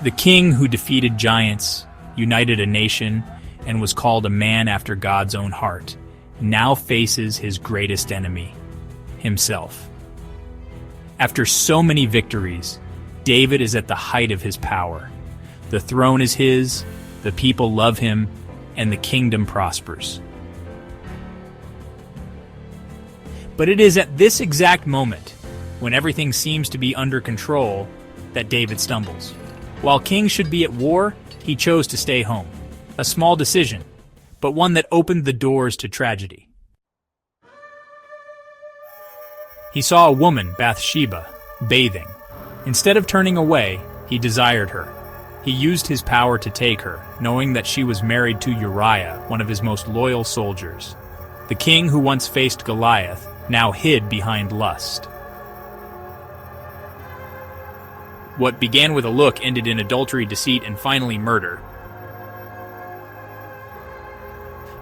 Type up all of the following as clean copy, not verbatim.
The king who defeated giants, united a nation, and was called a man after God's own heart, now faces his greatest enemy, himself. After so many victories, David is at the height of his power. The throne is his, the people love him, and the kingdom prospers. But it is at this exact moment, when everything seems to be under control, that David stumbles. While kings should be at war, he chose to stay home. A small decision, but one that opened the doors to tragedy. He saw a woman, Bathsheba, bathing. Instead of turning away, he desired her. He used his power to take her, knowing that she was married to Uriah, one of his most loyal soldiers. The king who once faced Goliath now hid behind lust. What began with a look ended in adultery, deceit, and finally murder.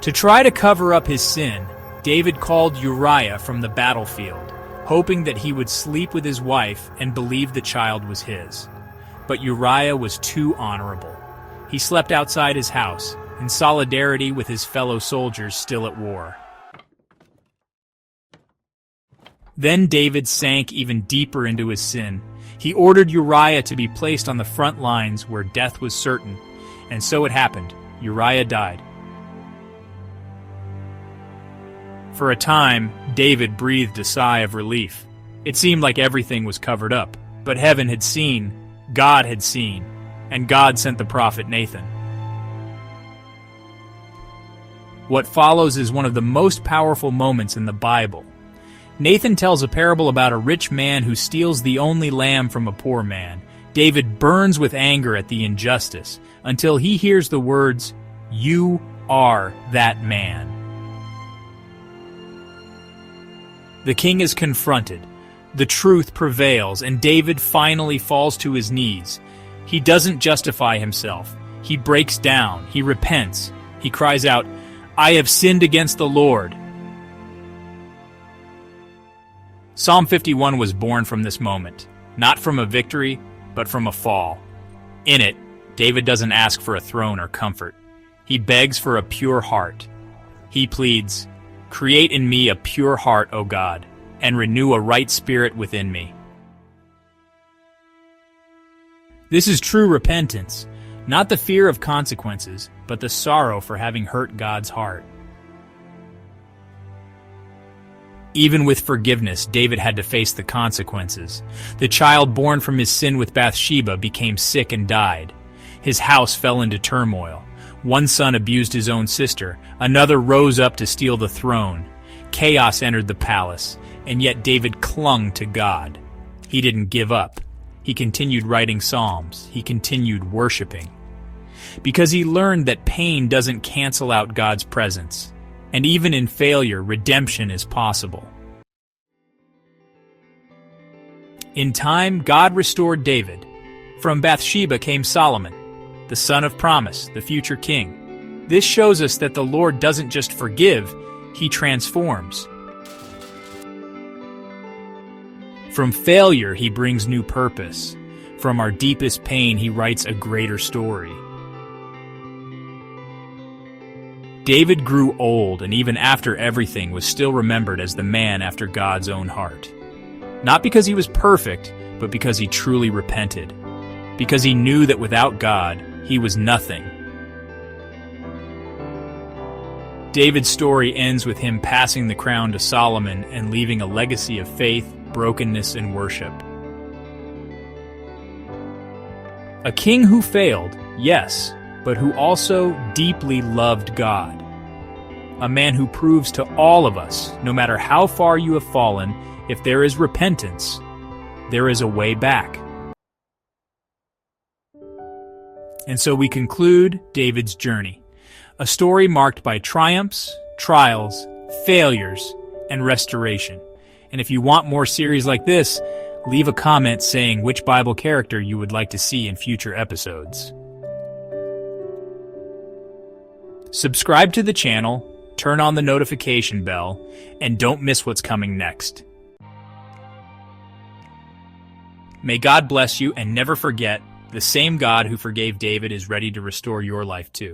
To try to cover up his sin, David called Uriah from the battlefield, hoping that he would sleep with his wife and believe the child was his. But Uriah was too honorable. He slept outside his house, in solidarity with his fellow soldiers still at war. Then David sank even deeper into his sin. He ordered Uriah to be placed on the front lines where death was certain, and so it happened. Uriah died. For a time, David breathed a sigh of relief. It seemed like everything was covered up, but heaven had seen, God had seen, and God sent the prophet Nathan. What follows is one of the most powerful moments in the Bible. Nathan tells a parable about a rich man who steals the only lamb from a poor man. David burns with anger at the injustice until he hears the words, "You are that man." The king is confronted. The truth prevails, and David finally falls to his knees. He doesn't justify himself. He breaks down. He repents. He cries out, "I have sinned against the Lord." Psalm 51 was born from this moment, not from a victory, but from a fall. In it, David doesn't ask for a throne or comfort. He begs for a pure heart. He pleads, "Create in me a pure heart, O God, and renew a right spirit within me." This is true repentance, not the fear of consequences, but the sorrow for having hurt God's heart. Even with forgiveness, David had to face the consequences. The child born from his sin with Bathsheba became sick and died. His house fell into turmoil. One son abused his own sister. Another rose up to steal the throne. Chaos entered the palace, and yet David clung to God. He didn't give up. He continued writing psalms. He continued worshiping. Because he learned that pain doesn't cancel out God's presence. And even in failure, redemption is possible. In time, God restored David. From Bathsheba came Solomon, the son of promise, the future king. This shows us that the Lord doesn't just forgive, He transforms. From failure, He brings new purpose. From our deepest pain, He writes a greater story. David grew old, and even after everything was still remembered as the man after God's own heart. Not because he was perfect, but because he truly repented. Because he knew that without God, he was nothing. David's story ends with him passing the crown to Solomon and leaving a legacy of faith, brokenness, and worship. A king who failed, yes, but who also deeply loved God. A man who proves to all of us, no matter how far you have fallen, if there is repentance, there is a way back. And so we conclude David's journey, a story marked by triumphs, trials, failures, and restoration. And if you want more series like this, leave a comment saying which Bible character you would like to see in future episodes. Subscribe to the channel, turn on the notification bell, and don't miss what's coming next. May God bless you, and never forget, The same God who forgave David is ready to restore your life too.